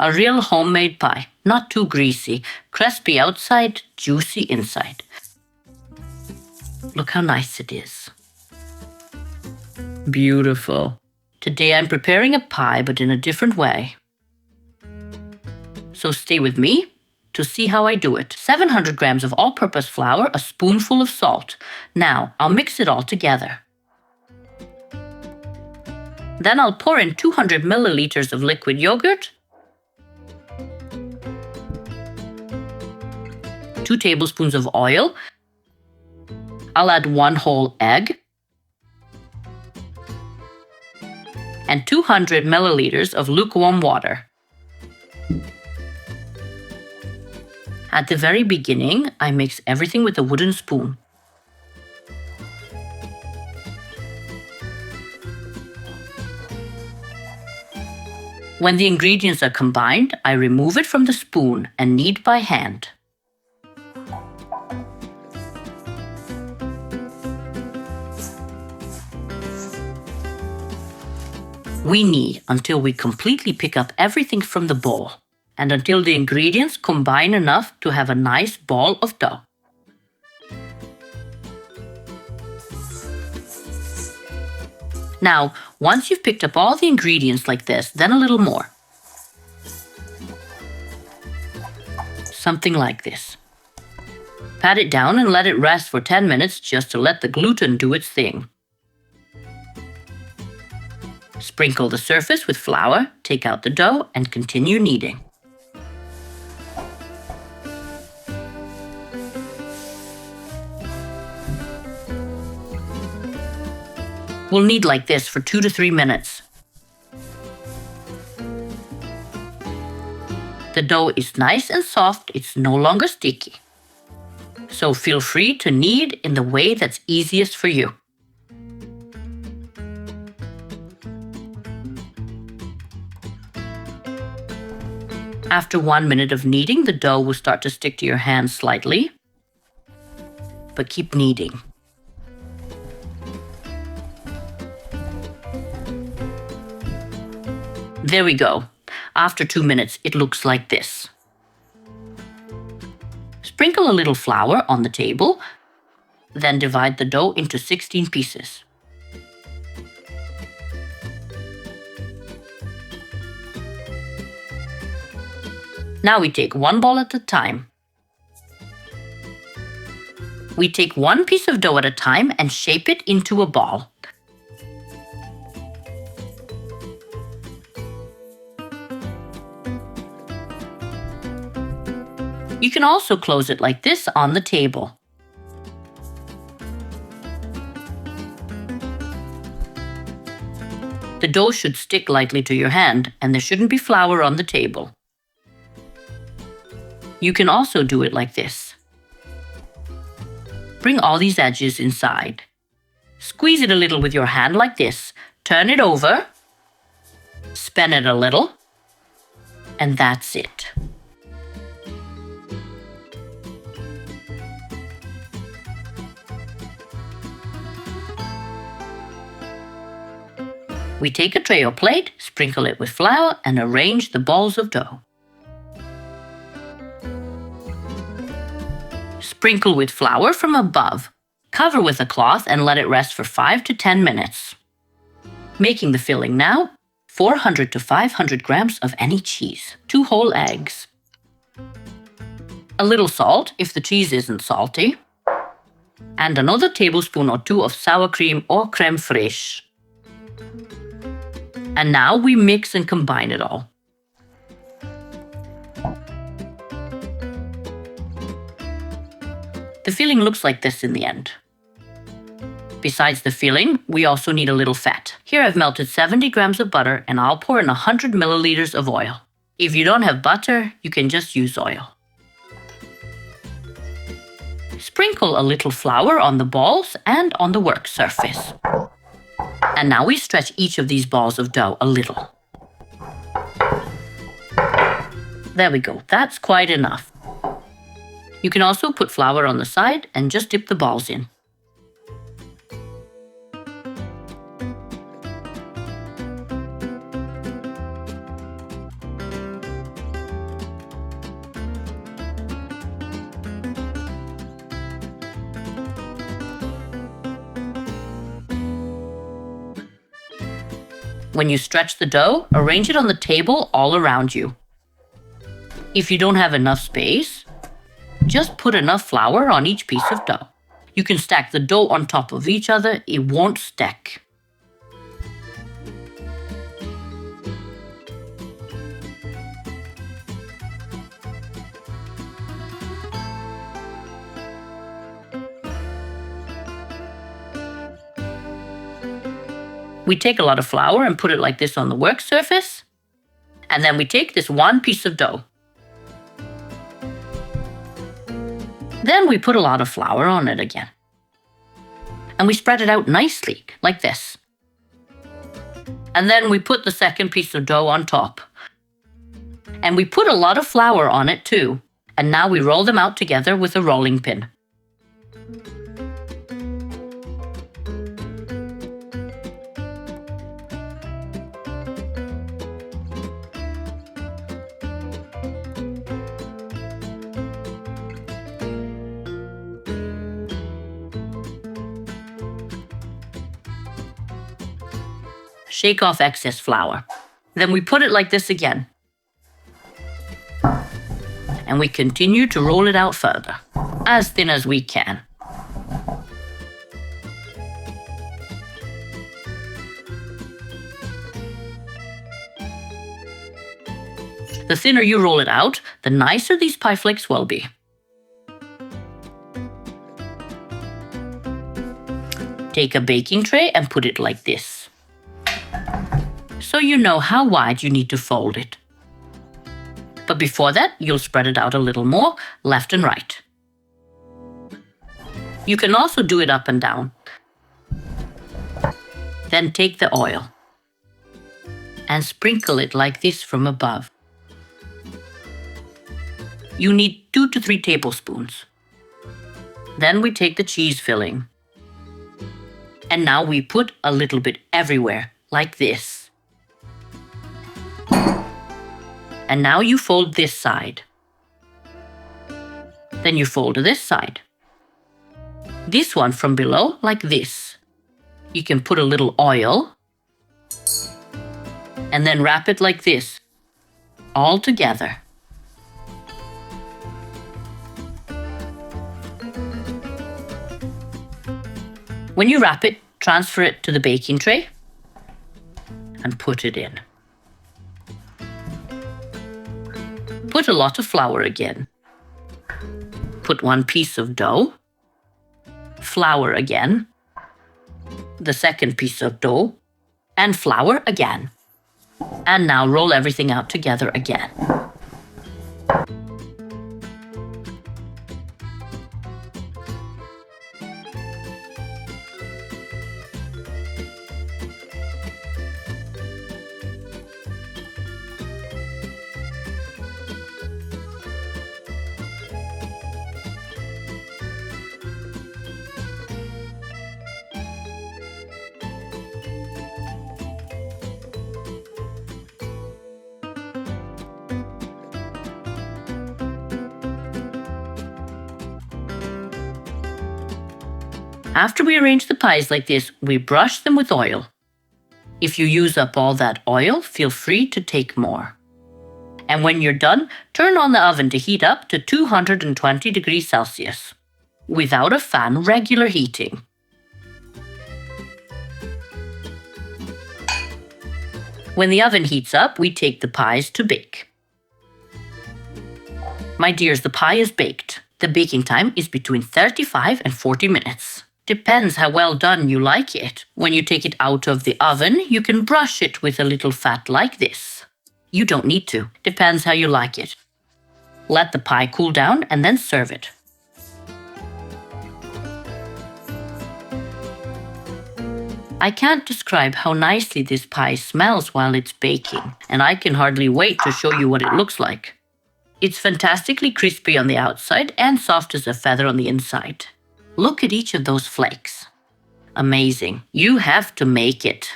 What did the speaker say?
A real homemade pie. Not too greasy. Crispy outside, juicy inside. Look how nice it is. Beautiful. Today I'm preparing a pie, but in a different way. So stay with me to see how I do it. 700 grams of all-purpose flour, a spoonful of salt. Now, I'll mix it all together. Then I'll pour in 200 milliliters of liquid yogurt, 2 tablespoons of oil. I'll add 1 whole egg and 200 milliliters of lukewarm water. At the very beginning, I mix everything with a wooden spoon. When the ingredients are combined, I remove it from the spoon and knead by hand. We knead until we completely pick up everything from the bowl, and until the ingredients combine enough to have a nice ball of dough. Now, once you've picked up all the ingredients like this, then a little more. Something like this. Pat it down and let it rest for 10 minutes just to let the gluten do its thing. Sprinkle the surface with flour, take out the dough, and continue kneading. We'll knead like this for 2 to 3 minutes. The dough is nice and soft, it's no longer sticky. So feel free to knead in the way that's easiest for you. After 1 minute of kneading, the dough will start to stick to your hands slightly, but keep kneading. There we go. After 2 minutes, it looks like this. Sprinkle a little flour on the table, then divide the dough into 16 pieces. Now we take one ball at a time. We take one piece of dough at a time and shape it into a ball. You can also close it like this on the table. The dough should stick lightly to your hand, and there shouldn't be flour on the table. You can also do it like this. Bring all these edges inside. Squeeze it a little with your hand like this. Turn it over. Spin it a little. And that's it. We take a tray or plate, sprinkle it with flour, and arrange the balls of dough. Sprinkle with flour from above. Cover with a cloth and let it rest for 5 to 10 minutes. Making the filling now, 400 to 500 grams of any cheese, 2 whole eggs, a little salt if the cheese isn't salty, and another tablespoon or 2 of sour cream or crème fraîche. And now we mix and combine it all. The filling looks like this in the end. Besides the filling, we also need a little fat. Here I've melted 70 grams of butter and I'll pour in 100 milliliters of oil. If you don't have butter, you can just use oil. Sprinkle a little flour on the balls and on the work surface. And now we stretch each of these balls of dough a little. There we go, that's quite enough. You can also put flour on the side and just dip the balls in. When you stretch the dough, arrange it on the table all around you. If you don't have enough space, just put enough flour on each piece of dough. You can stack the dough on top of each other, it won't stick. We take a lot of flour and put it like this on the work surface. And then we take this one piece of dough. Then we put a lot of flour on it again. And we spread it out nicely, like this. And then we put the second piece of dough on top. And we put a lot of flour on it too. And now we roll them out together with a rolling pin. Shake off excess flour. Then we put it like this again. And we continue to roll it out further, as thin as we can. The thinner you roll it out, the nicer these pie flakes will be. Take a baking tray and put it like this, so you know how wide you need to fold it. But before that, you'll spread it out a little more, left and right. You can also do it up and down. Then take the oil and sprinkle it like this from above. You need 2 to 3 tablespoons. Then we take the cheese filling. And now we put a little bit everywhere, like this. And now you fold this side. Then you fold this side. This one from below, like this. You can put a little oil. And then wrap it like this, all together. When you wrap it, transfer it to the baking tray and put it in. Put a lot of flour again. Put one piece of dough. Flour again. The second piece of dough. And flour again. And now roll everything out together again. After we arrange the pies like this, we brush them with oil. If you use up all that oil, feel free to take more. And when you're done, turn on the oven to heat up to 220 degrees Celsius. Without a fan, regular heating. When the oven heats up, we take the pies to bake. My dears, the pie is baked. The baking time is between 35 and 40 minutes. Depends how well done you like it. When you take it out of the oven, you can brush it with a little fat like this. You don't need to. Depends how you like it. Let the pie cool down and then serve it. I can't describe how nicely this pie smells while it's baking, and I can hardly wait to show you what it looks like. It's fantastically crispy on the outside and soft as a feather on the inside. Look at each of those flakes. Amazing. You have to make it.